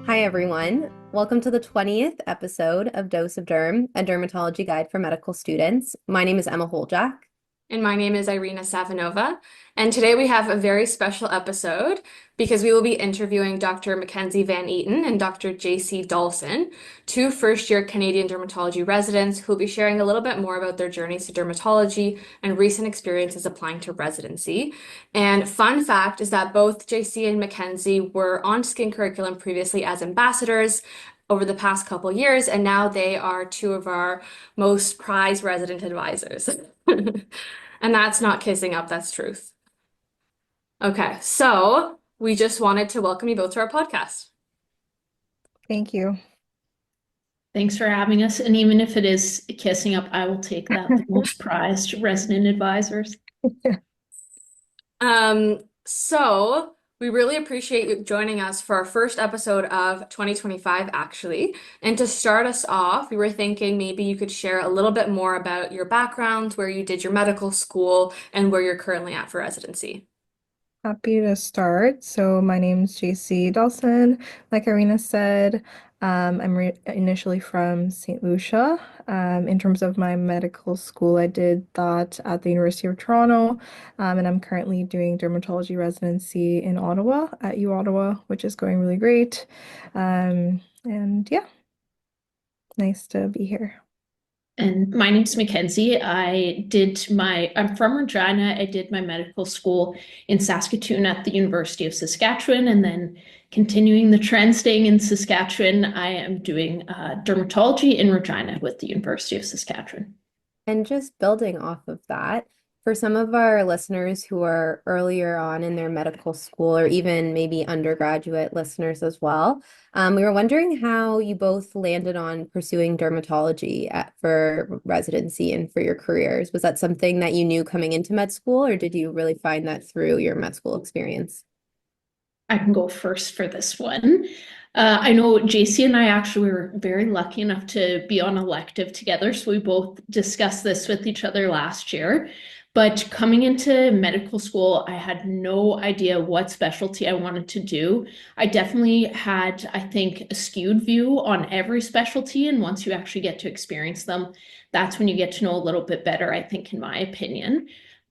Hi, everyone. Welcome to the 20th episode of Dose of Derm, a dermatology guide for medical students. My name is Emma Holjak. And my name is Iryna Savinova. And today we have a very special episode because we will be interviewing Dr. McKenzie Van Eaton and Dr. Jaycie Dalson, two first-year Canadian dermatology residents who will be sharing a little bit more about their journeys to dermatology and recent experiences applying to residency. And fun fact is that both Jaycie and McKenzie were on skin curriculum previously as ambassadors over the past couple years, and now they are two of our most prized resident advisors. And that's not kissing up, that's truth. Okay, so we just wanted to welcome you both to our podcast. Thank you. Thanks for having us. And even if it is kissing up, I will take that. The most prized resident advisors. So we really appreciate you joining us for our first episode of 2025, actually. And to start us off, we were thinking maybe you could share a little bit more about your background, where you did your medical school, and where you're currently at for residency. Happy to start. So my name's Jaycie Dalson. Like Iryna said, I'm initially from St. Lucia. In terms of my medical school, I did that at the University of Toronto, and I'm currently doing dermatology residency in Ottawa at UOttawa, which is going really great. And yeah, nice to be here. And my name's McKenzie. I'm from Regina. I did my medical school in Saskatoon at the University of Saskatchewan, and then continuing the trend, staying in Saskatchewan, I am doing dermatology in Regina with the University of Saskatchewan. And just building off of that, for some of our listeners who are earlier on in their medical school or even maybe undergraduate listeners as well, we were wondering how you both landed on pursuing dermatology for residency and for your careers. Was that something that you knew coming into med school, or did you really find that through your med school experience? I can go first for this one. I know Jaycie and I actually were very lucky enough to be on elective together, so we both discussed this with each other last year. But coming into medical school, I had no idea what specialty I wanted to do. I definitely had, I think, a skewed view on every specialty, and once you actually get to experience them, that's when you get to know a little bit better, I think, in my opinion.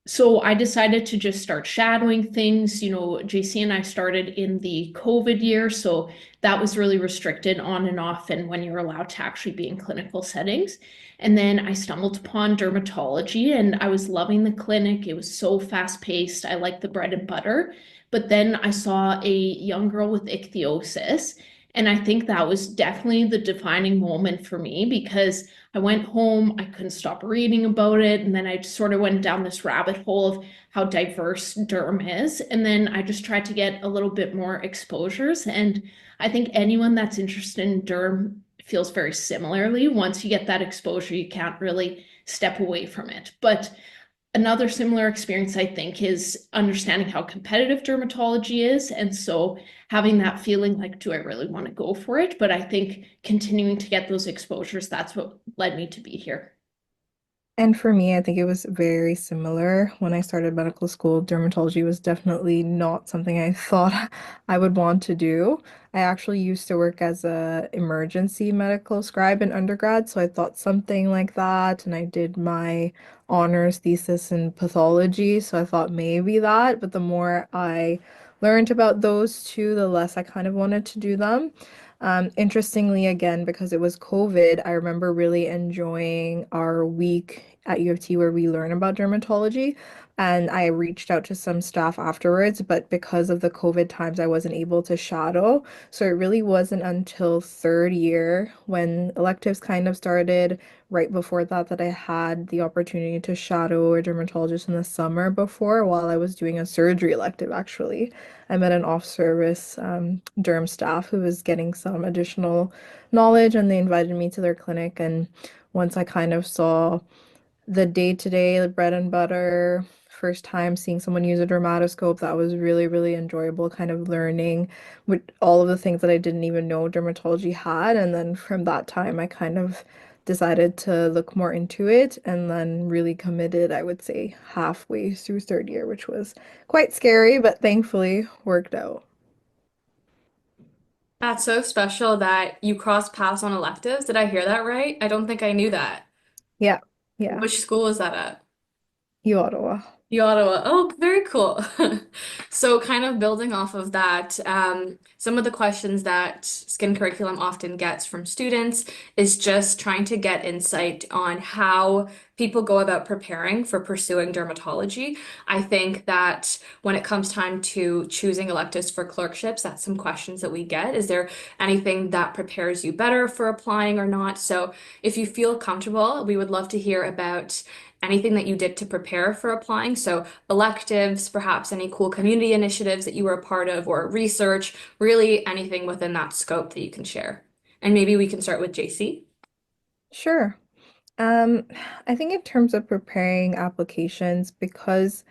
So I decided to just start shadowing things. You know, Jaycie and I started in the COVID year, so that was really restricted on and off and when you're allowed to actually be in clinical settings. And then I stumbled upon dermatology and I was loving the clinic. It was so fast paced. I liked the bread and butter. But then I saw a young girl with ichthyosis. And I think that was definitely the defining moment for me because I went home, I couldn't stop reading about it, and then I just sort of went down this rabbit hole of how diverse derm is. And then I just tried to get a little bit more exposures. And I think anyone that's interested in derm feels very similarly. Once you get that exposure, you can't really step away from it. But another similar experience, I think, is understanding how competitive dermatology is. And so having that feeling like, do I really want to go for it? But I think continuing to get those exposures, that's what led me to be here. And for me, I think it was very similar. When I started medical school, dermatology was definitely not something I thought I would want to do. I actually used to work as a emergency medical scribe in undergrad, so I thought something like that, and I did my honors thesis in pathology, so I thought maybe that, but the more I learned about those two, the less I kind of wanted to do them. Interestingly, again, because it was COVID, I remember really enjoying our week at U of T where we learn about dermatology. And I reached out to some staff afterwards, but because of the COVID times, I wasn't able to shadow. So it really wasn't until third year when electives kind of started, right before that, that I had the opportunity to shadow a dermatologist in the summer before while I was doing a surgery elective, actually. I met an off-service derm staff who was getting some additional knowledge, and they invited me to their clinic. And once I kind of saw the day-to-day, the bread and butter, first time seeing someone use a dermatoscope, that was really, really enjoyable, kind of learning with all of the things that I didn't even know dermatology had. And then from that time, I kind of decided to look more into it and then really committed, I would say, halfway through third year, which was quite scary, but thankfully worked out. That's so special that you cross paths on electives. Did I hear that right? I don't think I knew that. Yeah, yeah, Which school was that at? UOttawa. UOttawa. Oh, very cool. So, kind of building off of that, some of the questions that Skin Curriculum often gets from students is just trying to get insight on how people go about preparing for pursuing dermatology. I think that when it comes time to choosing electives for clerkships, that's some questions that we get. Is there anything that prepares you better for applying or not? So, if you feel comfortable, we would love to hear about anything that you did to prepare for applying. So, electives, perhaps any cool community initiatives that you were a part of, or research, really anything within that scope that you can share. And maybe we can start with Jaycie. Sure. Um, I think in terms of preparing applications, because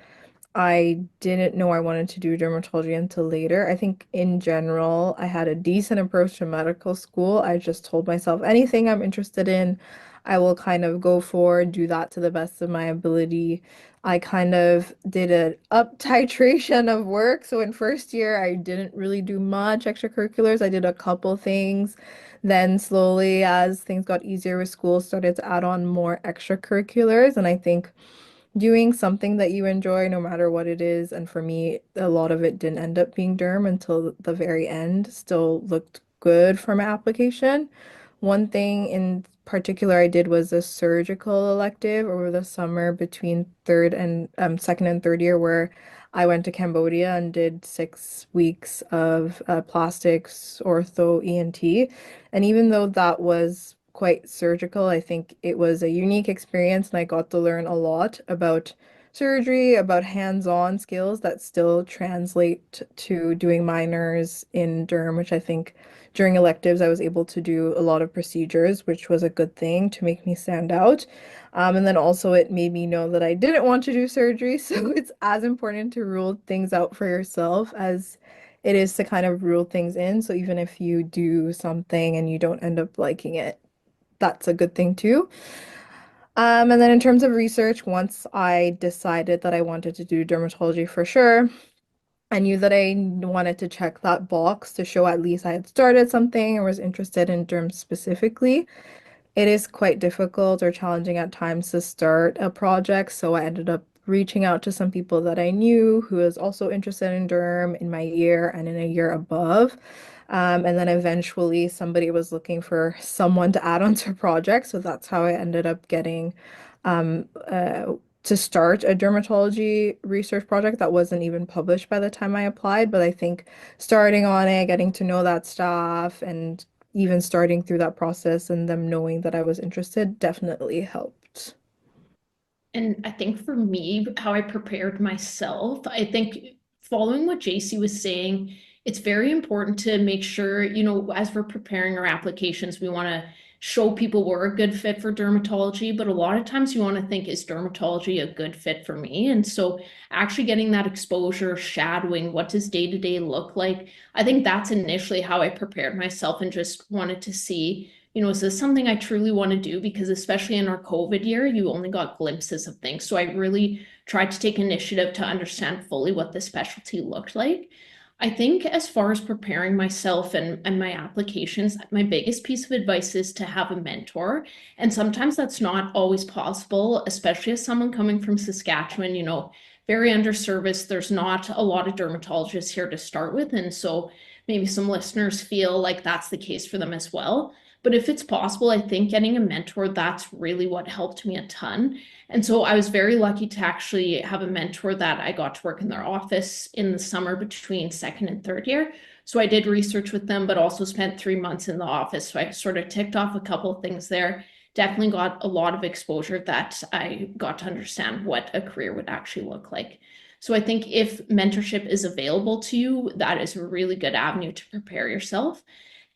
I didn't know I wanted to do dermatology until later. I think in general, I had a decent approach to medical school. I just told myself anything I'm interested in, I will kind of go for, do that to the best of my ability. I kind of did an up titration of work. So in first year, I didn't really do much extracurriculars. I did a couple things. Then slowly, as things got easier with school, started to add on more extracurriculars. And I think doing something that you enjoy no matter what it is. And for me, a lot of it didn't end up being derm until the very end, still looked good for my application. One thing in particular I did was a surgical elective over the summer between third and second and third year, where I went to Cambodia and did 6 weeks of plastics, ortho, ENT. And even though that was quite surgical, I think it was a unique experience, and I got to learn a lot about surgery, about hands-on skills that still translate to doing minors in derm, which I think during electives I was able to do a lot of procedures, which was a good thing to make me stand out. And then also it made me know that I didn't want to do surgery, so it's as important to rule things out for yourself as it is to kind of rule things in. So even if you do something and you don't end up liking it, that's a good thing too. And then in terms of research, once I decided that I wanted to do dermatology for sure, I knew that I wanted to check that box to show at least I had started something or was interested in derm specifically. It is quite difficult or challenging at times to start a project, so I ended up reaching out to some people that I knew who was also interested in derm in my year and in a year above. And then eventually somebody was looking for someone to add onto a project, so that's how I ended up getting um, uh, to start a dermatology research project that wasn't even published by the time I applied. But I think starting on it, getting to know that staff, and even starting through that process and them knowing that I was interested definitely helped. And I think for me, how I prepared myself, I think following what Jaycie was saying, it's very important to make sure, as we're preparing our applications, we want to show people we're a good fit for dermatology, but a lot of times you want to think, is dermatology a good fit for me? And so actually getting that exposure, shadowing, what does day to day look like? I think that's initially how I prepared myself and just wanted to see, is this something I truly want to do? Because especially in our COVID year, you only got glimpses of things. So I really tried to take initiative to understand fully what the specialty looked like. I think as far as preparing myself and my applications, my biggest piece of advice is to have a mentor. And sometimes that's not always possible, especially as someone coming from Saskatchewan, very underserviced. There's not a lot of dermatologists here to start with. And so maybe some listeners feel like that's the case for them as well. But if it's possible, I think getting a mentor, that's really what helped me a ton. And so I was very lucky to actually have a mentor that I got to work in their office in the summer between second and third year. So I did research with them, but also spent 3 months in the office. So I sort of ticked off a couple of things there. Definitely got a lot of exposure that I got to understand what a career would actually look like. So I think if mentorship is available to you, that is a really good avenue to prepare yourself.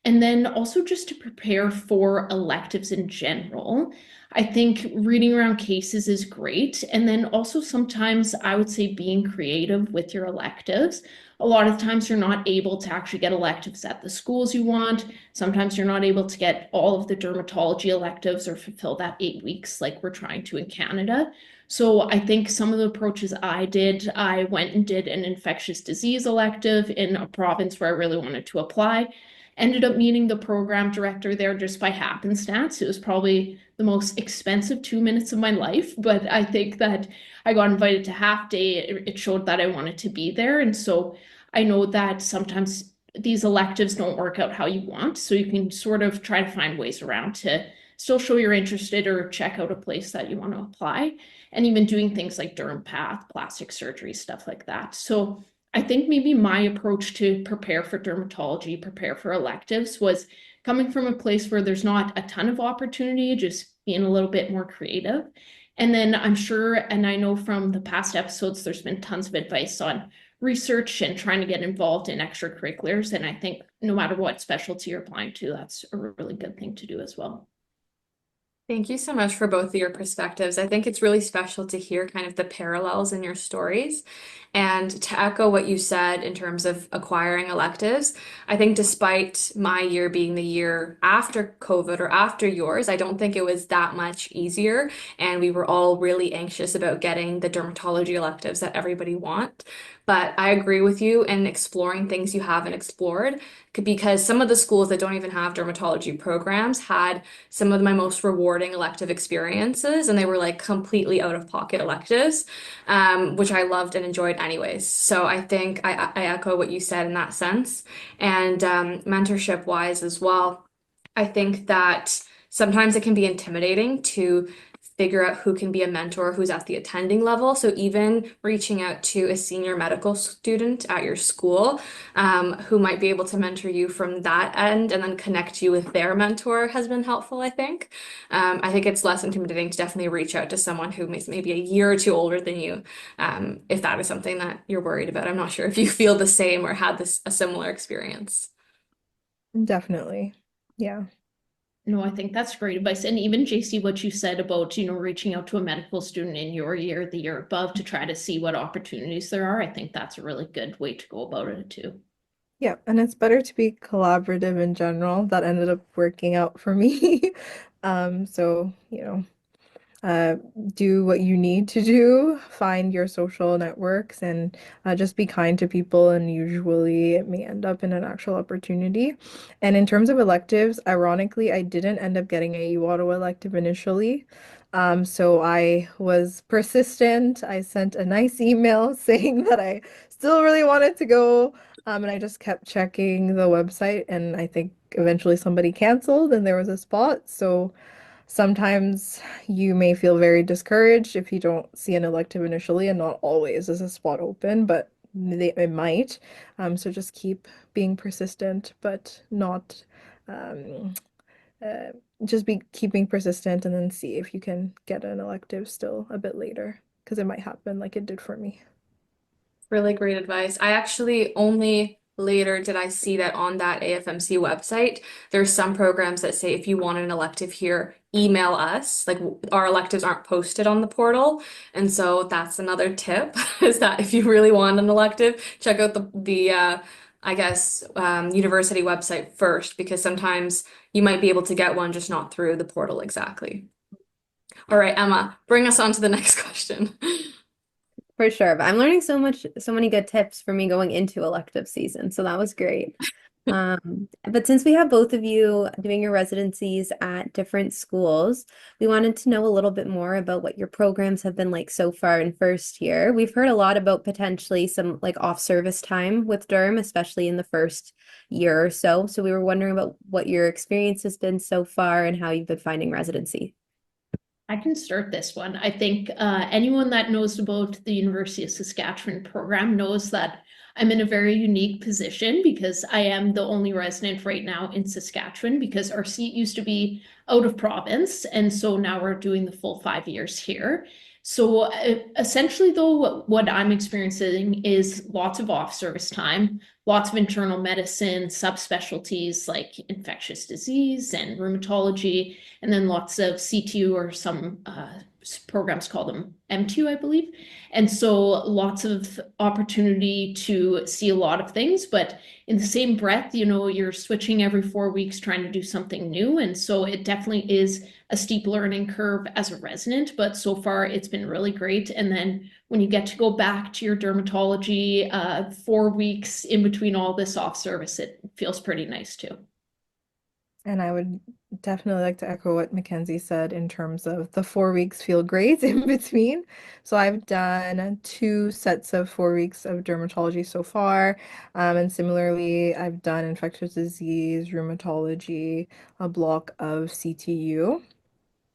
And then also just to prepare for electives in general. I think reading around cases is great. And then also sometimes I would say being creative with your electives. A lot of times you're not able to actually get electives at the schools you want. Sometimes you're not able to get all of the dermatology electives or fulfill that 8 weeks like we're trying to in Canada. So I think some of the approaches I did, I went and did an infectious disease elective in a province where I really wanted to apply. Ended up meeting the program director there just by happenstance. It was probably the most expensive 2 minutes of my life, but I think that I got invited to half day. It showed that I wanted to be there. And so I know that sometimes these electives don't work out how you want. So you can sort of try to find ways around to still show you're interested or check out a place that you want to apply. And even doing things like derm path, plastic surgery, stuff like that. So I think maybe my approach to prepare for dermatology, prepare for electives was coming from a place where there's not a ton of opportunity, just being a little bit more creative. And then I'm sure, and I know from the past episodes, there's been tons of advice on research and trying to get involved in extracurriculars. And I think no matter what specialty you're applying to, that's a really good thing to do as well. Thank you so much for both of your perspectives. I think it's really special to hear kind of the parallels in your stories. And to echo what you said in terms of acquiring electives, I think despite my year being the year after COVID or after yours, I don't think it was that much easier. And we were all really anxious about getting the dermatology electives that everybody want. But I agree with you in exploring things you haven't explored because some of the schools that don't even have dermatology programs had some of my most rewarding elective experiences, and they were like completely out of pocket electives, which I loved and enjoyed anyways. So I think I echo what you said in that sense. And mentorship wise as well, I think that sometimes it can be intimidating to figure out who can be a mentor who's at the attending level. So even reaching out to a senior medical student at your school who might be able to mentor you from that end and then connect you with their mentor has been helpful, I think. I think it's less intimidating to definitely reach out to someone who is maybe a year or two older than you, if that is something that you're worried about. I'm not sure if you feel the same or had a similar experience. Definitely. Yeah. No, I think that's great advice. And even Jaycie, what you said about, reaching out to a medical student in your year, the year above, to try to see what opportunities there are, I think that's a really good way to go about it too. Yeah, and it's better to be collaborative in general. That ended up working out for me. So, uh, do what you need to do, find your social networks, and just be kind to people. And usually it may end up in an actual opportunity. And in terms of electives, ironically, I didn't end up getting a UOttawa elective initially. So I was persistent. I sent a nice email saying that I still really wanted to go. And I just kept checking the website, and I think eventually somebody canceled and there was a spot. So sometimes you may feel very discouraged if you don't see an elective initially, and not always is a spot open, but it might. So just keep being persistent, but not um, uh, just be keeping persistent, and then see if you can get an elective still a bit later, because it might happen like it did for me. Really great advice. I actually only later did I see that on that AFMC website, there's some programs that say if you want an elective here, email us. Like our electives aren't posted on the portal. And so that's another tip is that if you really want an elective, check out the university website first, because sometimes you might be able to get one, just not through the portal exactly. All right, Emma, bring us on to the next question. For sure. But I'm learning so many good tips for me going into elective season. So that was great. But since we have both of you doing your residencies at different schools, we wanted to know a little bit more about what your programs have been like so far in first year. We've heard a lot about potentially some like off-service time with derm, especially in the first year or so. So we were wondering about what your experience has been so far and how you've been finding residency. I can start this one. I think anyone that knows about the University of Saskatchewan program knows that I'm in a very unique position because I am the only resident right now in Saskatchewan, because our seat used to be out of province. And so now we're doing the full 5 years here. So essentially, though, what I'm experiencing is lots of off-service time, lots of internal medicine, subspecialties like infectious disease and rheumatology, and then lots of CTU or some programs call them M2, I believe. And so lots of opportunity to see a lot of things, but in the same breath, you're switching every 4 weeks trying to do something new. And so it definitely is a steep learning curve as a resident, but so far it's been really great. And then when you get to go back to your dermatology, 4 weeks in between all this off service, it feels pretty nice too. And I would definitely like to echo what Mackenzie said in terms of the 4 weeks feel great in between. So I've done 2 sets of 4 weeks of dermatology so far. And similarly, I've done infectious disease, rheumatology, a block of CTU.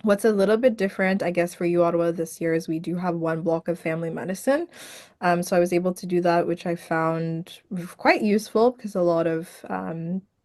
What's a little bit different, I guess, for UOttawa this year is we do have one block of family medicine. So I was able to do that, which I found quite useful because a lot of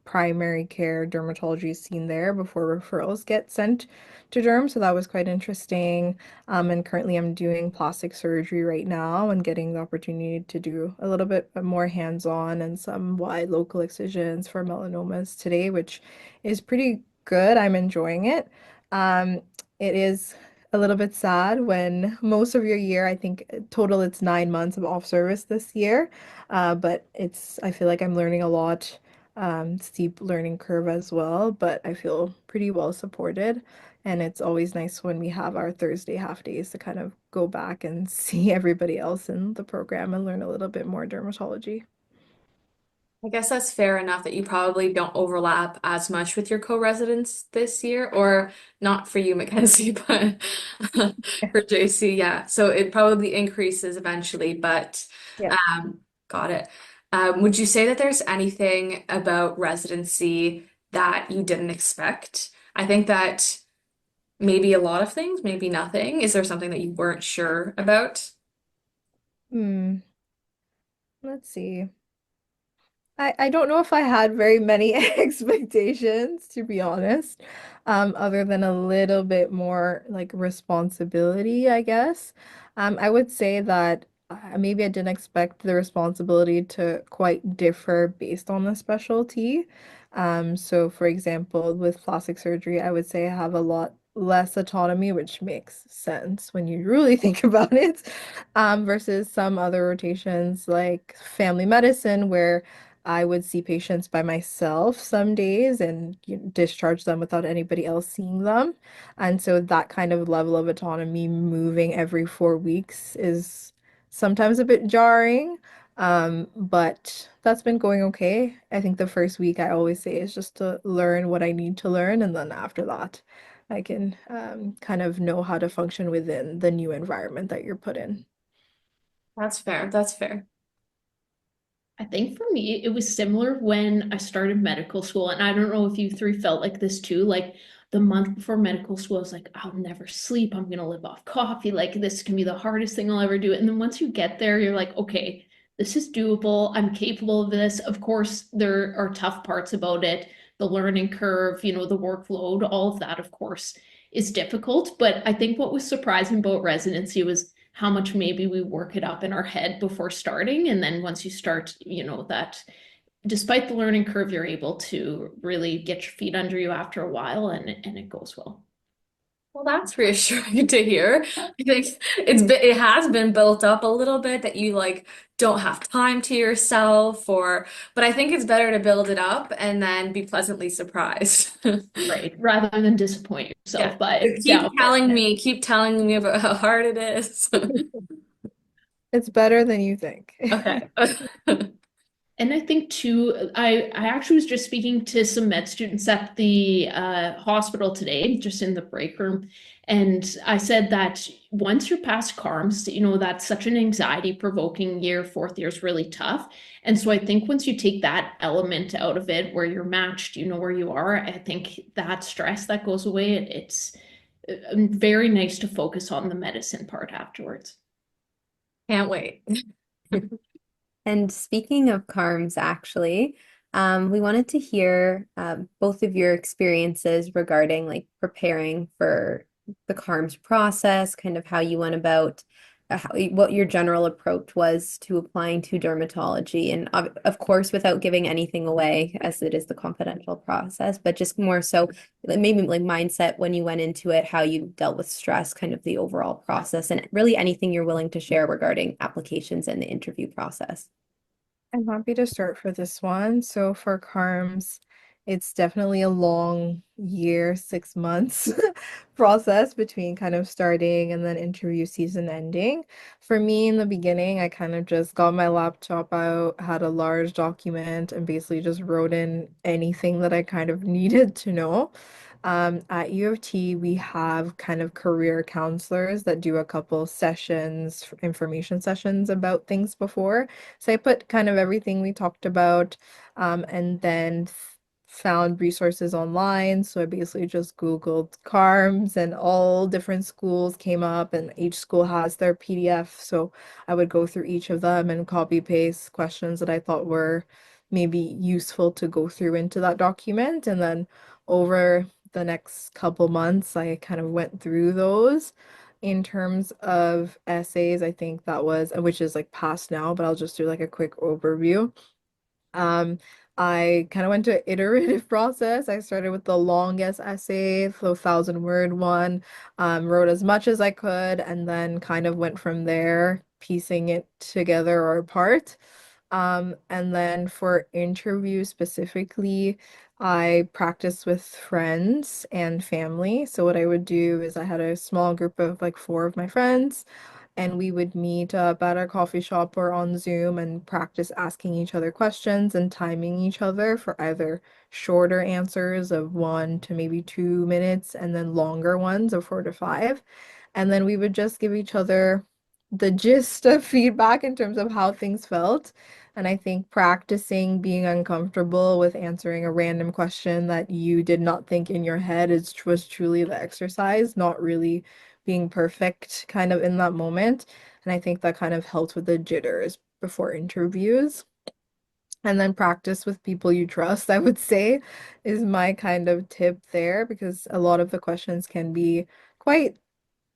primary care dermatology is seen there before referrals get sent to derm. So that was quite interesting. And currently I'm doing plastic surgery right now and getting the opportunity to do a little bit more hands-on and some wide local excisions for melanomas today, which is pretty good. I'm enjoying it. Um, it is a little bit sad when most of your year, I think total it's 9 months of off service this year. But I feel like I'm learning a lot, steep learning curve as well, but I feel pretty well supported. And it's always nice when we have our Thursday half days to kind of go back and see everybody else in the program and learn a little bit more dermatology. I guess that's fair enough that you probably don't overlap as much with your co-residents this year, or not for you, Mackenzie, but for JC, yeah. So it probably increases eventually, but Yeah. um, got it. Would you say that there's anything about residency that you didn't expect? I think that maybe a lot of things, maybe nothing. Is there something that you weren't sure about? Hmm. Let's see. I don't know if I had very many expectations, to be honest, other than a little bit more like responsibility, I guess. I would say that maybe I didn't expect the responsibility to quite differ based on the specialty. So for example, with plastic surgery, I would say I have a lot less autonomy, which makes sense when you really think about it, versus some other rotations like family medicine, where I would see patients by myself some days and discharge them without anybody else seeing them. And so that kind of level of autonomy moving every 4 weeks is sometimes a bit jarring. But that's been going okay. I think the first week I always say is just to learn what I need to learn, and then after that, I can kind of know how to function within the new environment that you're put in. That's fair. That's fair. I think for me, it was similar when I started medical school. And I don't know if you three felt like this too. Like the month before medical school, I was like, I'll never sleep. I'm going to live off coffee. Like this can be the hardest thing I'll ever do. And then once you get there, you're like, okay, this is doable. I'm capable of this. Of course, there are tough parts about it. The learning curve, the workload, all of that, of course, is difficult. But I think what was surprising about residency was how much maybe we work it up in our head before starting. And then once you start, that despite the learning curve, you're able to really get your feet under you after a while and it goes well. Well, that's reassuring to hear. I think it has been built up a little bit that you like don't have time to yourself but I think it's better to build it up and then be pleasantly surprised. Right. Rather than disappoint Yeah. yourself by Keep downplaying telling it. me, keep telling me about how hard it is. It's better than you think. Okay. And I think too, I actually was just speaking to some med students at the hospital today, just in the break room. And I said that once you're past CaRMS, that's such an anxiety provoking year. Fourth year is really tough. And so I think once you take that element out of it where you're matched, you know where you are, I think that stress that goes away, it's very nice to focus on the medicine part afterwards. Can't wait. And speaking of CARMS, actually, we wanted to hear both of your experiences regarding like preparing for the CARMS process, kind of how you went about what your general approach was to applying to dermatology, and of course, without giving anything away, as it is the confidential process, but just more so maybe like mindset when you went into it, how you dealt with stress, kind of the overall process, and really anything you're willing to share regarding applications and the interview process. I'm happy to start for this one. So for CARMS, it's definitely a long year, 6 months process between kind of starting and then interview season ending. For me, in the beginning, I kind of just got my laptop out, had a large document, and basically just wrote in anything that I kind of needed to know. At U of T, we have kind of career counselors that do a couple sessions, information sessions about things before. So I put kind of everything we talked about, and then found resources online. So I basically just Googled CARMS and all different schools came up, and each school has their PDF. So I would go through each of them and copy paste questions that I thought were maybe useful to go through into that document. And then over the next couple months, I kind of went through those. In terms of essays, I think that was, which is like past now, but I'll just do like a quick overview. Um, I kind of went to iterative process. I started with the longest essay, the 1,000 word one, wrote as much as I could, and then kind of went from there, piecing it together or apart. And then for interview specifically, I practiced with friends and family. So what I would do is I had a small group of like four of my friends, and we would meet up at a coffee shop or on Zoom and practice asking each other questions and timing each other for either shorter answers of 1 to maybe 2 minutes and then longer ones of 4 to 5. And then we would just give each other the gist of feedback in terms of how things felt. And I think practicing being uncomfortable with answering a random question that you did not think in your head was truly the exercise, not really being perfect kind of in that moment. And I think that kind of helped with the jitters before interviews. And then practice with people you trust, I would say, is my kind of tip there, because a lot of the questions can be quite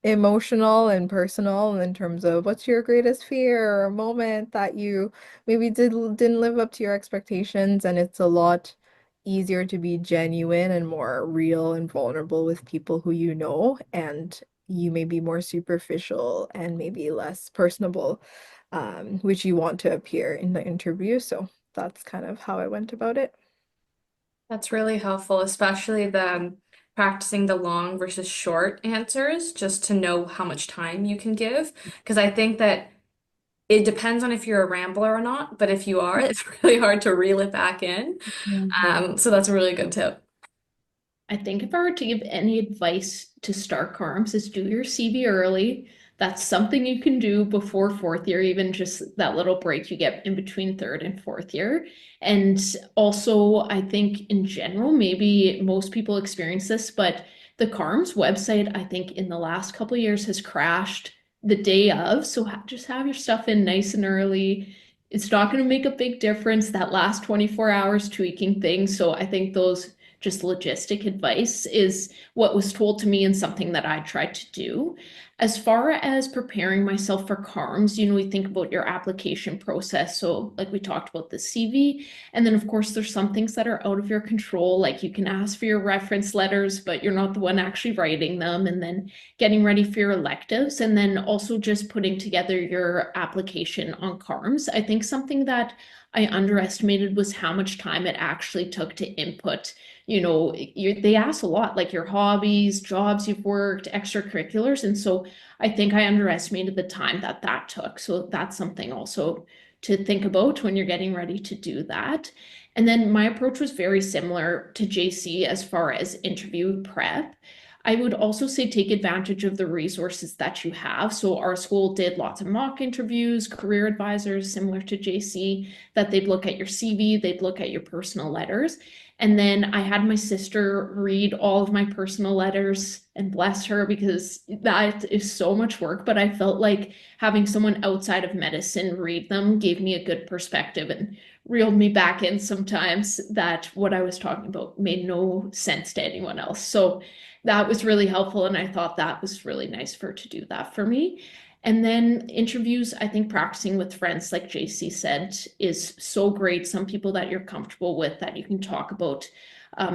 emotional and personal in terms of what's your greatest fear or a moment that you maybe didn't live up to your expectations, and it's a lot easier to be genuine and more real and vulnerable with people who you know, and you may be more superficial and maybe less personable, which you want to appear in the interview. So that's kind of how I went about it. That's really helpful, especially the practicing the long versus short answers, just to know how much time you can give. Because I think that it depends on if you're a rambler or not, but if you are, it's really hard to reel it back in. So that's a really good tip. I think if I were to give any advice to start CARMS is do your CV early. That's something you can do before fourth year, even just that little break you get in between third and fourth year. And also, I think in general, maybe most people experience this, but the CARMS website, I think in the last couple of years has crashed the day of. So just have your stuff in nice and early. It's not going to make a big difference that last 24 hours tweaking things. So I think those just logistic advice is what was told to me and something that I tried to do. As far as preparing myself for CARMS, we think about your application process. So, like we talked about the CV, and then of course there's some things that are out of your control, like you can ask for your reference letters, but you're not the one actually writing them, and then getting ready for your electives, and then also just putting together your application on CARMS. I think something that I underestimated was how much time it actually took to input. They ask a lot, like your hobbies, jobs you've worked, extracurriculars. And so I think I underestimated the time that that took. So that's something also to think about when you're getting ready to do that. And then my approach was very similar to Jaycie as far as interview prep. I would also say take advantage of the resources that you have. So our school did lots of mock interviews, career advisors, similar to Jaycie, that they'd look at your CV, they'd look at your personal letters. And then I had my sister read all of my personal letters, and bless her, because that is so much work. But I felt like having someone outside of medicine read them gave me a good perspective and reeled me back in sometimes that what I was talking about made no sense to anyone else. So that was really helpful. And I thought that was really nice for her to do that for me. And then interviews, I think practicing with friends, like Jaycie said, is so great. Some people that you're comfortable with that you can talk about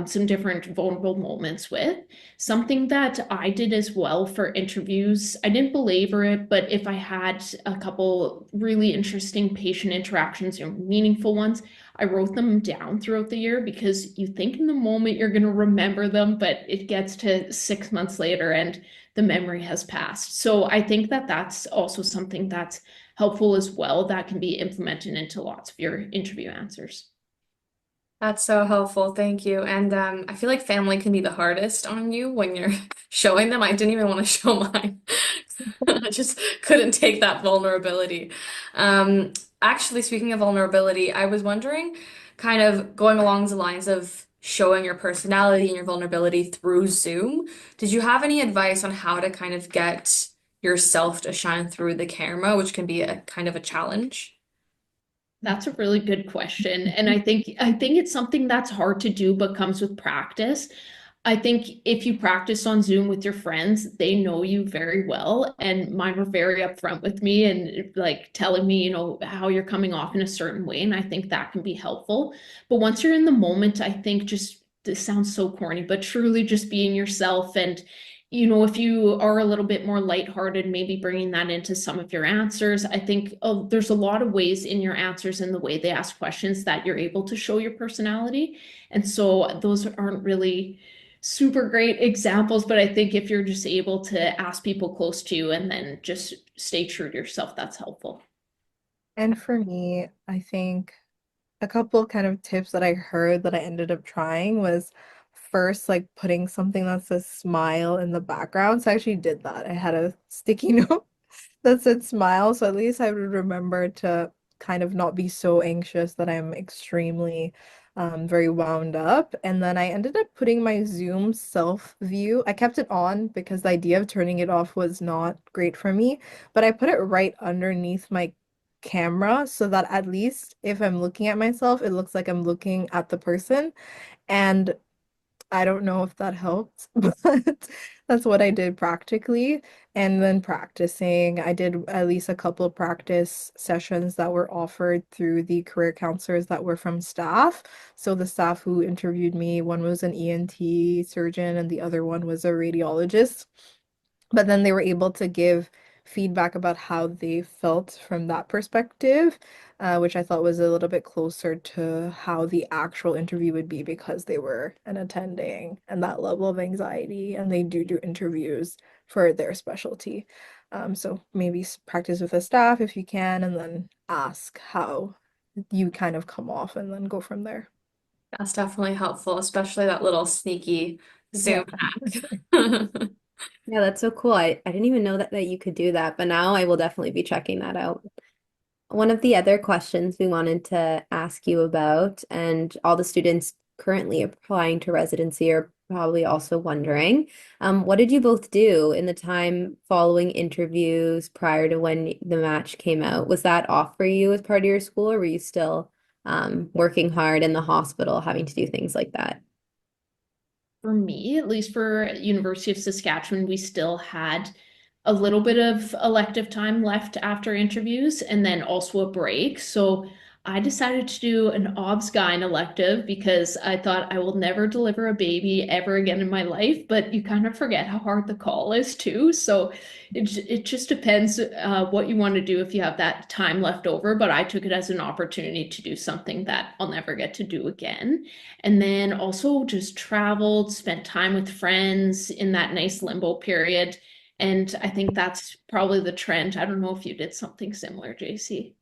some different vulnerable moments with. Something that I did as well for interviews, I didn't belabor it, but if I had a couple really interesting patient interactions or meaningful ones, I wrote them down throughout the year because you think in the moment you're going to remember them, but it gets to 6 months later and the memory has passed. So I think that that's also something that's helpful as well that can be implemented into lots of your interview answers. That's so helpful. Thank you. And I feel like family can be the hardest on you when you're showing them. I didn't even want to show mine. I just couldn't take that vulnerability. Um, Actually, speaking of vulnerability, I was wondering, kind of going along the lines of showing your personality and your vulnerability through Zoom, did you have any advice on how to kind of get yourself to shine through the camera, which can be a kind of a challenge? That's a really good question. And I think it's something that's hard to do but comes with practice. I think if you practice on Zoom with your friends, they know you very well. And mine were very upfront with me and like telling me, how you're coming off in a certain way. And I think that can be helpful. But once you're in the moment, I think just this sounds so corny, but truly just being yourself and if you are a little bit more lighthearted, maybe bringing that into some of your answers. I think there's a lot of ways in your answers and the way they ask questions that you're able to show your personality. And so those aren't really super great examples, but I think if you're just able to ask people close to you and then just stay true to yourself, that's helpful. And for me, I think a couple kind of tips that I heard that I ended up trying was first like putting something that says smile in the background. So I actually did that. I had a sticky note that said smile. So at least I would remember to kind of not be so anxious that I'm extremely very wound up. And then I ended up putting my Zoom self view. I kept it on because the idea of turning it off was not great for me, but I put it right underneath my camera so that at least if I'm looking at myself, it looks like I'm looking at the person. And I don't know if that helped, but that's what I did practically. And then practicing, I did at least a couple of practice sessions that were offered through the career counselors that were from staff. So the staff who interviewed me, one was an ENT surgeon and the other one was a radiologist. But then they were able to give feedback about how they felt from that perspective, which I thought was a little bit closer to how the actual interview would be because they were an attending and that level of anxiety, and they do interviews for their specialty. So maybe practice with the staff if you can, and then ask how you kind of come off, and then go from there. That's definitely helpful, especially that little sneaky Yeah. Zoom hack. Yeah, that's so cool. I didn't even know that you could do that, but now I will definitely be checking that out. One of the other questions we wanted to ask you about, and all the students currently applying to residency are probably also wondering, what did you both do in the time following interviews prior to when the match came out? Was that off for you as part of your school, or were you still working hard in the hospital, having to do things like that? For me, at least for University of Saskatchewan, we still had a little bit of elective time left after interviews and then also a break. So I decided to do an obs-gyn elective because I thought I will never deliver a baby ever again in my life, but you kind of forget how hard the call is too. So it just depends what you want to do if you have that time left over. But I took it as an opportunity to do something that I'll never get to do again. And then also just traveled, spent time with friends in that nice limbo period. And I think that's probably the trend. I don't know if you did something similar, Jaycie.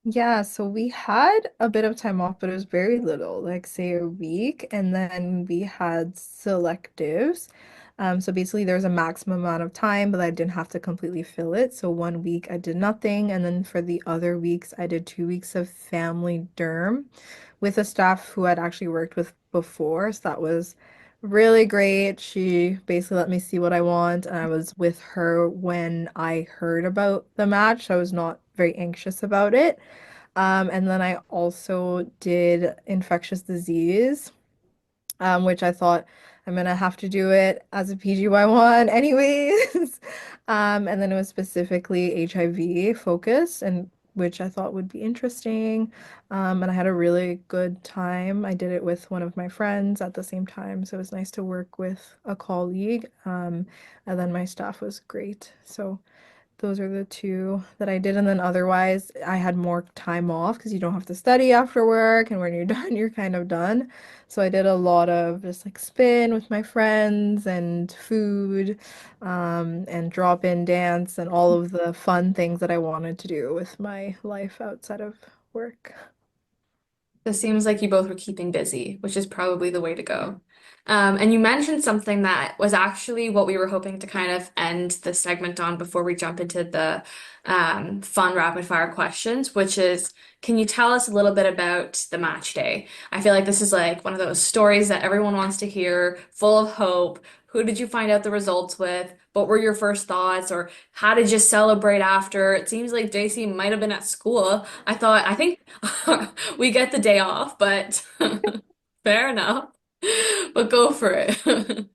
Yeah, so we had a bit of time off, but it was very little, like say a week, and then we had selectives. So basically there was a maximum amount of time, but I didn't have to completely fill it. So one week I did nothing, and then for the other weeks I did 2 weeks of family derm with a staff who I'd actually worked with before. So that was really great. She basically let me see what I want, and I was with her when I heard about the match. I was not very anxious about it. And then I also did infectious disease, which I thought, I'm gonna have to do it as a PGY1 anyways. And then it was specifically HIV focused and which I thought would be interesting. And I had a really good time. I did it with one of my friends at the same time, so it was nice to work with a colleague. And then my staff was great. So those are the two that I did. And then otherwise, I had more time off because you don't have to study after work. And when you're done, you're kind of done. So I did a lot of just like spin with my friends and food, and drop-in dance and all of the fun things that I wanted to do with my life outside of work. It seems like you both were keeping busy, which is probably the way to go. And you mentioned something that was actually what we were hoping to kind of end the segment on before we jump into the fun rapid fire questions, which is, can you tell us a little bit about the match day? I feel like this is like one of those stories that everyone wants to hear, full of hope. Who did you find out the results with? What were your first thoughts? Or how did you celebrate after? It seems like JC might have been at school. I think we get the day off, but fair enough. But go for it.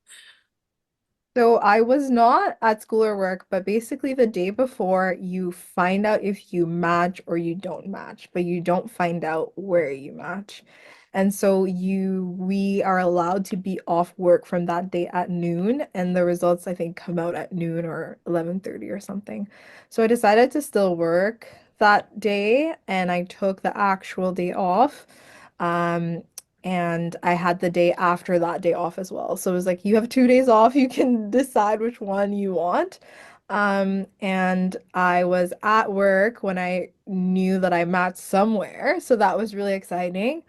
So I was not at school or work, but basically the day before you find out if you match or you don't match, but you don't find out where you match. And so we are allowed to be off work from that day at noon, and the results I think come out at noon or 11:30 or something. So I decided to still work that day, and I took the actual day off. Um, and I had the day after that day off as well. So it was like you have 2 days off, you can decide which one you want. And I was at work when I knew that I matched somewhere, so that was really exciting.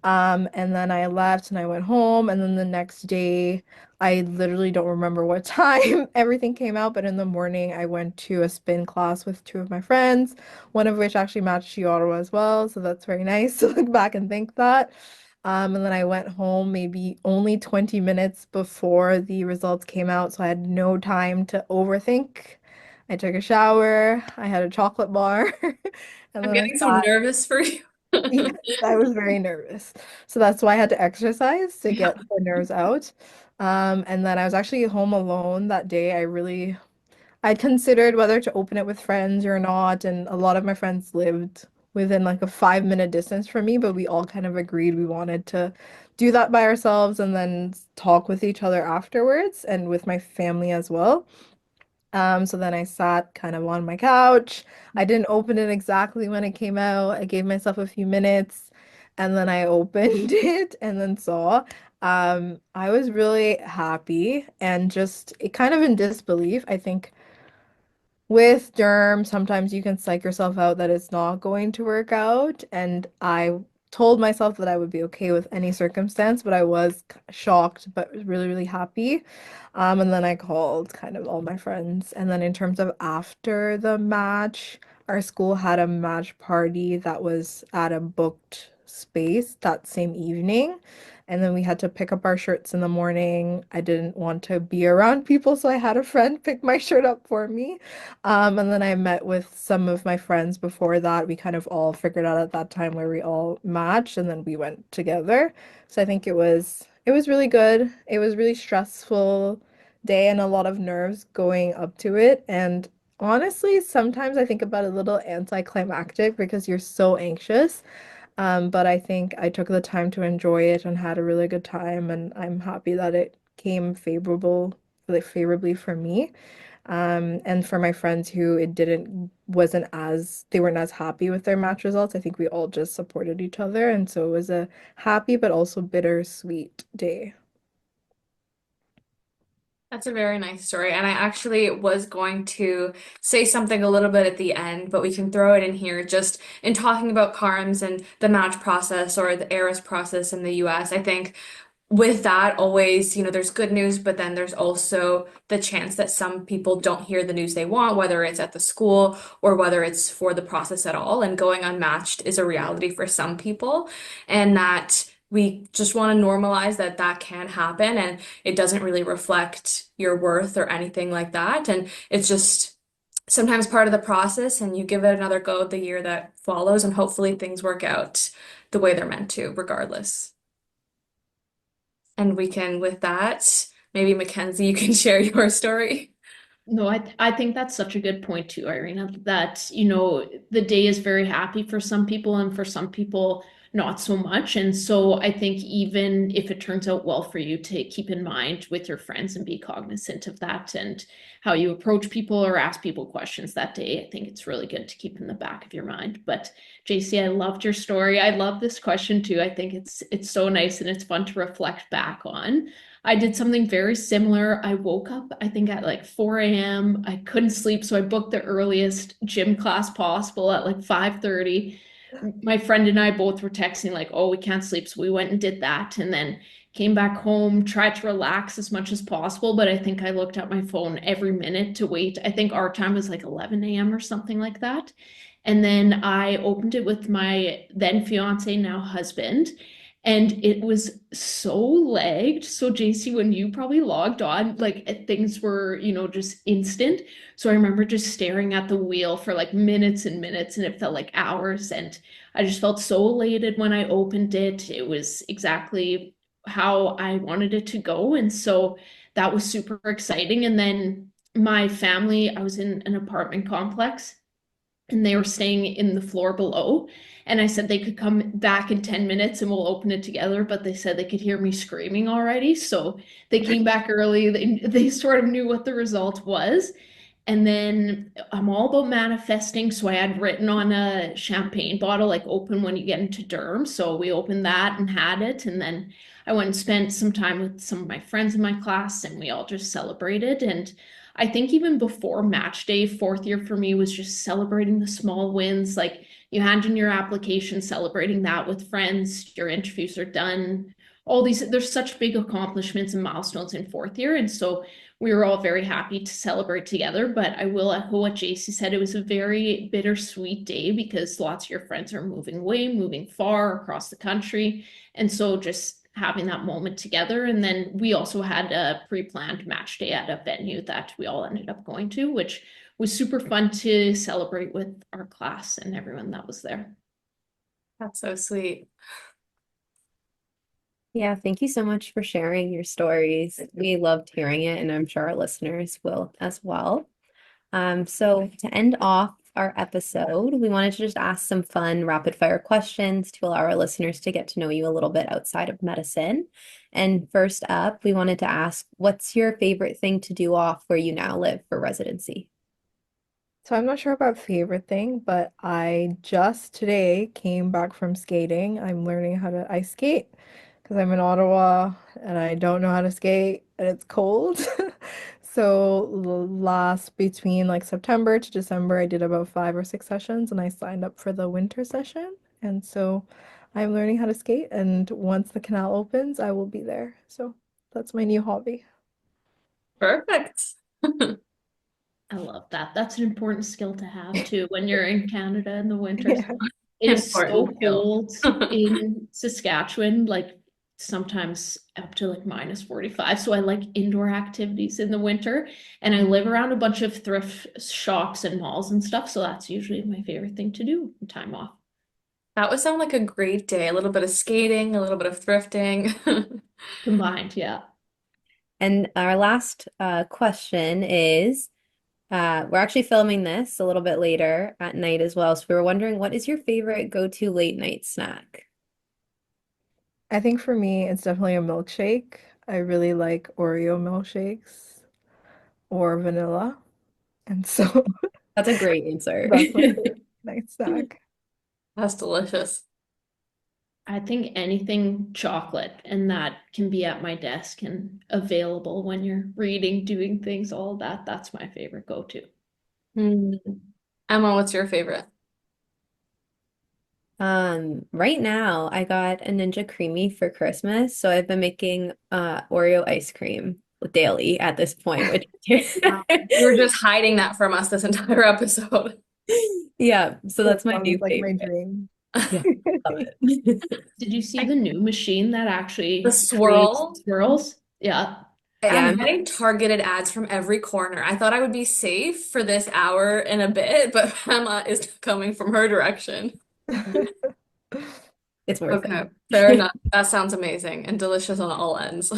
And then I left and I went home, and then the next day, I literally don't remember what time everything came out, but in the morning I went to a spin class with two of my friends, one of which actually matched UOttawa as well, so that's very nice to look back and think that. And then I went home maybe only 20 minutes before the results came out, so I had no time to overthink. I took a shower, I had a chocolate bar, and I'm then I getting so sat. nervous for you. Yes, I was very nervous. So that's why I had to exercise to Yeah. get the nerves out. And then I was actually home alone that day. I considered whether to open it with friends or not, and a lot of my friends lived within like a 5 minute distance from me, but we all kind of agreed we wanted to do that by ourselves and then talk with each other afterwards and with my family as well. So then I sat kind of on my couch. I didn't open it exactly when it came out. I gave myself a few minutes and then I opened it and then saw. I was really happy and just it kind of in disbelief. I think with derm, sometimes you can psych yourself out that it's not going to work out. And I told myself that I would be okay with any circumstance, but I was shocked, but really, really happy. And then I called kind of all my friends. And then in terms of after the match, our school had a match party that was at a booked space that same evening. And then we had to pick up our shirts in the morning. I didn't want to be around people, so I had a friend pick my shirt up for me. And then I met with some of my friends before that. We kind of all figured out at that time where we all matched, and then we went together. So I think it was really good. It was really stressful day and a lot of nerves going up to it. And honestly, sometimes I think about it a little anticlimactic because you're so anxious. But I think I took the time to enjoy it and had a really good time, and I'm happy that it came favorably for me. And for my friends who it didn't wasn't as they weren't as happy with their match results, I think we all just supported each other, and so it was a happy but also bittersweet day. That's a very nice story. And I actually was going to say something a little bit at the end, but we can throw it in here just in talking about CARMS and the match process or the ARIS process in the US. I think with that, always, there's good news, but then there's also the chance that some people don't hear the news they want, whether it's at the school or whether it's for the process at all. And going unmatched is a reality for some people, and that we just want to normalize that that can happen and it doesn't really reflect your worth or anything like that. And it's just sometimes part of the process, and you give it another go the year that follows, and hopefully things work out the way they're meant to, regardless. And we can, with that, maybe Mackenzie, you can share your story. No, I think that's such a good point too, Iryna, that, the day is very happy for some people and for some people not so much. And so I think even if it turns out well for you to keep in mind with your friends and be cognizant of that and how you approach people or ask people questions that day, I think it's really good to keep in the back of your mind. But Jaycie, I loved your story. I love this question too. I think it's so nice and it's fun to reflect back on. I did something very similar. I woke up, I think at like 4 a.m. I couldn't sleep, so I booked the earliest gym class possible at like 5:30. My friend and I both were texting like, "Oh, we can't sleep." So we went and did that and then came back home, tried to relax as much as possible, but I think I looked at my phone every minute to wait. I think our time was like 11 a.m. or something like that. And then I opened it with my then fiance, now husband, and it was so lagged. So Jaycie, when you probably logged on, like things were, just instant. So I remember just staring at the wheel for like minutes and minutes, and it felt like hours. And I just felt so elated when I opened it. It was exactly how I wanted it to go. And so that was super exciting. And then my family, I was in an apartment complex and they were staying in the floor below. And I said they could come back in 10 minutes and we'll open it together, but they said they could hear me screaming already. So they came back early. They sort of knew what the result was. And then I'm all about manifesting. So I had written on a champagne bottle, like open when you get into derm. So we opened that and had it. And then I went and spent some time with some of my friends in my class and we all just celebrated. And I think even before match day, fourth year for me was just celebrating the small wins. Like you hand in your application, celebrating that with friends, your interviews are done. All these, there's such big accomplishments and milestones in fourth year. And so we were all very happy to celebrate together. But I will echo what Jaycie said. It was a very bittersweet day because lots of your friends are moving away, moving far across the country. And so just having that moment together. And then we also had a pre-planned match day at a venue that we all ended up going to, which was super fun to celebrate with our class and everyone that was there. That's so sweet. Yeah, thank you so much for sharing your stories. We loved hearing it, and I'm sure our listeners will as well. So to end off our episode, we wanted to just ask some fun rapid fire questions to allow our listeners to get to know you a little bit outside of medicine. And first up, we wanted to ask, what's your favorite thing to do off where you now live for residency? So I'm not sure about favorite thing, but I just today came back from skating. I'm learning how to ice skate because I'm in Ottawa and I don't know how to skate and it's cold. So last between like September to December, I did about 5 or 6 sessions and I signed up for the winter session. And so I'm learning how to skate and once the canal opens, I will be there. So that's my new hobby. Perfect. I love that. That's an important skill to have too when you're in Canada in the winters. Yeah. It is so Important skill. cold in Saskatchewan, like sometimes up to like -45. So I like indoor activities in the winter. And I live around a bunch of thrift shops and malls and stuff. So that's usually my favorite thing to do in time off. That would sound like a great day. A little bit of skating, a little bit of thrifting. Combined, yeah. And our last question is, we're actually filming this a little bit later at night as well. So we were wondering, what is your favorite go-to late night snack? I think for me, it's definitely a milkshake. I really like Oreo milkshakes or vanilla. And so That's a great answer. that's my favorite night snack. That's delicious. I think anything chocolate and that can be at my desk and available when you're reading, doing things, all that. That's my favorite go-to. Hmm. Emma, what's your favorite? Right now I got a Ninja Creamy for Christmas, so I've been making Oreo ice cream daily at this point, which Wow. You were just hiding that from us this entire episode. yeah, so That that's my sounds new like my favorite. dream. Yeah, love it. Did you see the new machine that The actually creates swirl. swirls? Yeah. Yeah, I'm getting targeted ads from every corner. I thought I would be safe for this hour and a bit, but Emma is coming from her direction. It's worth Okay, fair it. enough. That sounds amazing and delicious on all ends.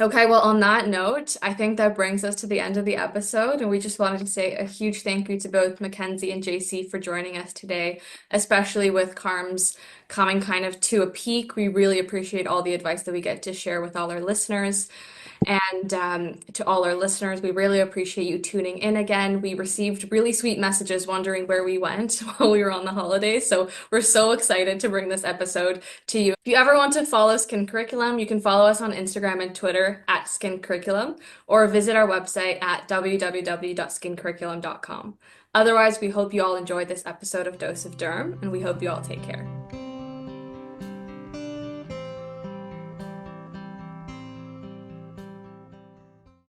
Okay, well, on that note, I think that brings us to the end of the episode, and we just wanted to say a huge thank you to both McKenzie and Jaycie for joining us today, especially with CaRMS coming kind of to a peak. We really appreciate all the advice that we get to share with all our listeners. And to all our listeners, we really appreciate you tuning in again. We received really sweet messages wondering where we went while we were on the holidays. So we're so excited to bring this episode to you. If you ever want to follow Skin Curriculum, you can follow us on Instagram and Twitter at Skin Curriculum or visit our website at www.skincurriculum.com. Otherwise, we hope you all enjoyed this episode of Dose of Derm, and we hope you all take care.